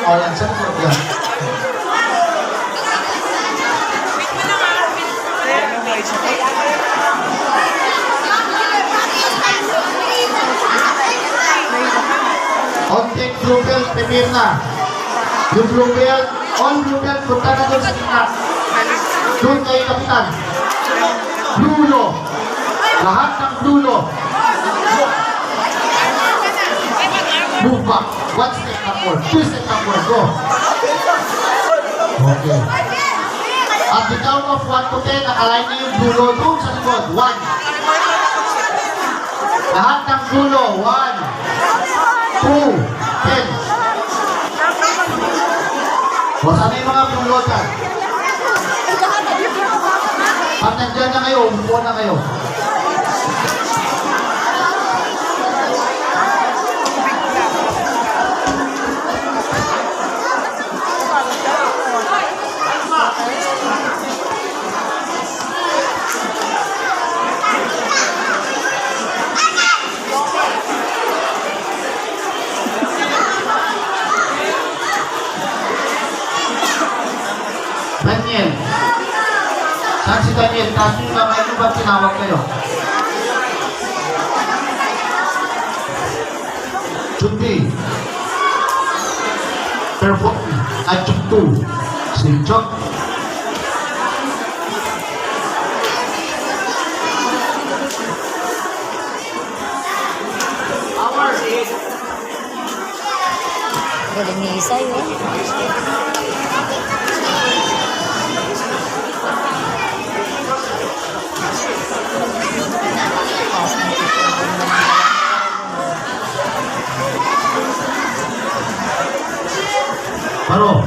O, yan. Sa likod yan. Ontek blue belt, prepare na. Yung blue belt, on blue belt, punta na doon sa gitna. Doon kayo, kapitan. Blulo. Lahat ng blulo. Move back. One step backward. Two step backward. Go. Okay. At the count of 1 to 10, nakaline na yung blulo doon sa likod. 1. Lahat ng blulo. 1, 2, 10. O, sana yung mga blulo dyan. Pag nandyan na kayo, umupo na kayo. Daniel. Saan si Daniel? Kasi yung mga ito ba tinawag kayo? Chuti. Perfect. At Chuktu. Si Chok. Galing ni Isa yun. Baro.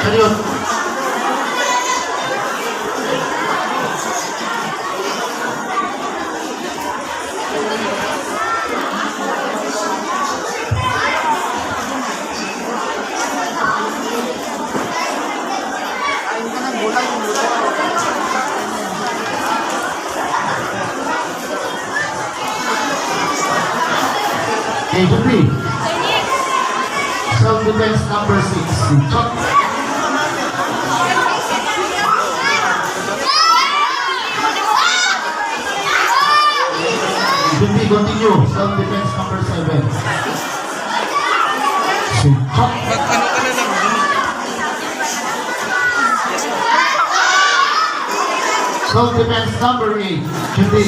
Serius. Okay, Jubi. Self-defense number 6. Chok. Jubi, continue. Self-defense number 7. Si Chok. Self-defense number 8. Jubi.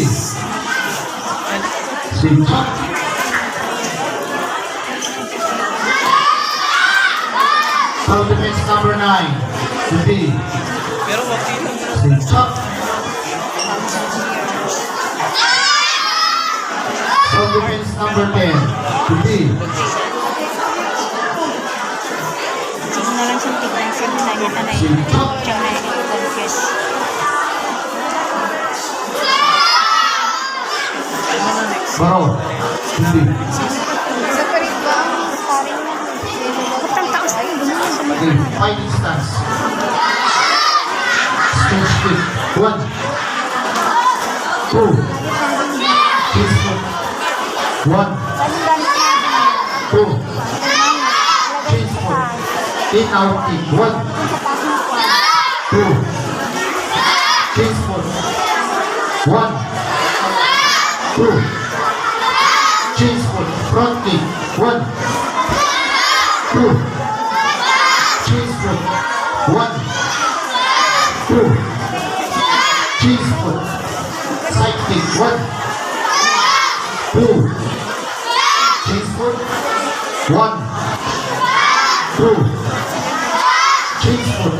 Si Chok. Self-defense number 9. Jubi. Pero wag dito. Si Chok. Self-defense number 10. Jubi. Sino na lang siyang tignan siya na niya na Si Chok. siyang na-confess. Baro. Jubi. Sa karit ba ang paring na? Kapag takas tayo, gumawa sa Okay, fighting stance. Stage kick. 1, 2, kiss foot. 1, 2, kiss foot. In out kick. 1, 2, kiss foot. 1, 2, kiss foot. Front kick. 1, 2, cheese foot. 1, 2, cheese foot. Side kick. 1, 2, cheese foot. 1, 2, cheese foot.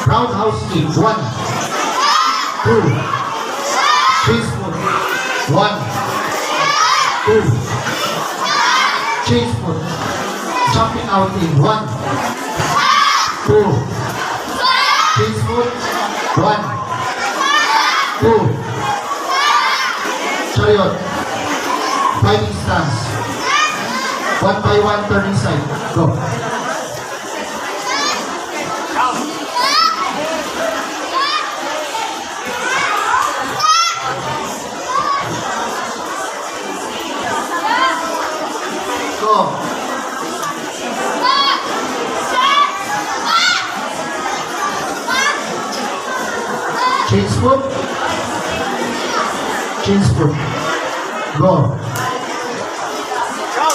Roundhouse kick. 1, 2, cheese foot. 1, 2, cheese foot. Jumping out in 1, 2, cheese foot. 1, 2, chariot. Fighting stance. 1 by 1, turning side. Go. Go. Change foot. Change foot. Go. Go.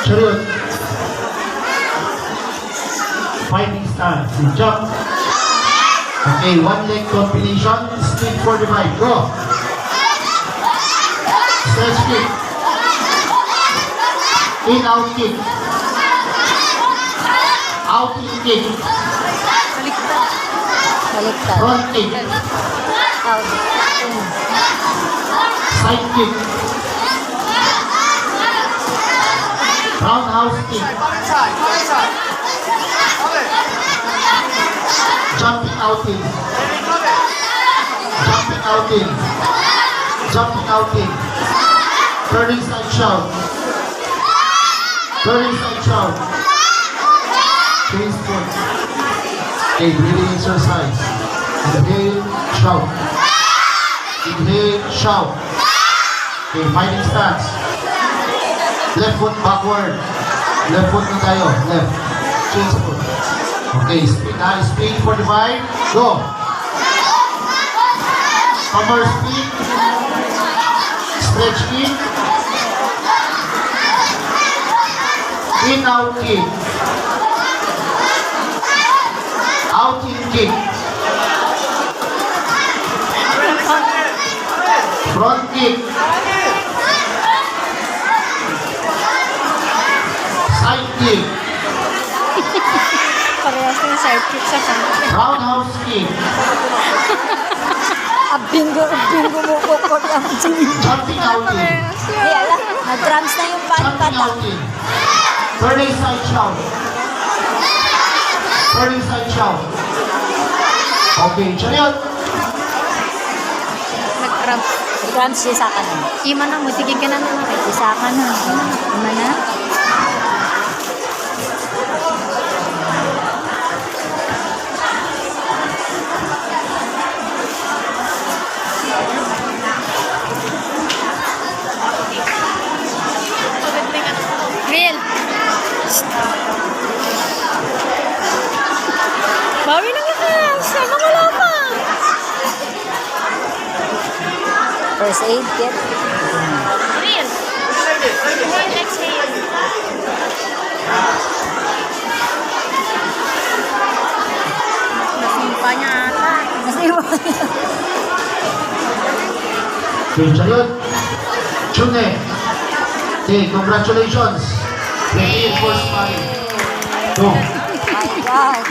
Chariot. Fighting stance. You jump. Okay, one leg combination. Split 45. Go. Stretch kick. In, out kick. Out in kick. Baliktad. Front kick. Out. Side kick. Roundhouse kick. Jumping out in. Jumping out in. Jumping out in. Turning side shout. Turning side shout. Change foot. Okay, breathing exercise. Inhale, shout. Inhale, shout. Okay, fighting stance. Left foot backward. Left foot na tayo. Left. Change foot. Okay, speed. Speed 45. Go. Cover speed. Stretch kick. In, out kick. Out in kick. Front kick. Side kick. Parehas na yung side kick sa kanila. Roundhouse kick. Bingo mo po po yung Jumping out in. Di alam, nag-drums na yung Jumping pata. out in. Turning side shout. Turning side shout. Okay, chariot. Nag-drums. Drums siya sa kanan. Ima na mo, sige ka na naman. Isa ka na. Ima na. Real. Bawi na ka. Sama ka lang pa. First aid kit. Real. Next aid. Nasimpa niya ata. Nasimpa niya. Okay, chariot. Chune. Okay, congratulations. Ready for sparring. Go. My God.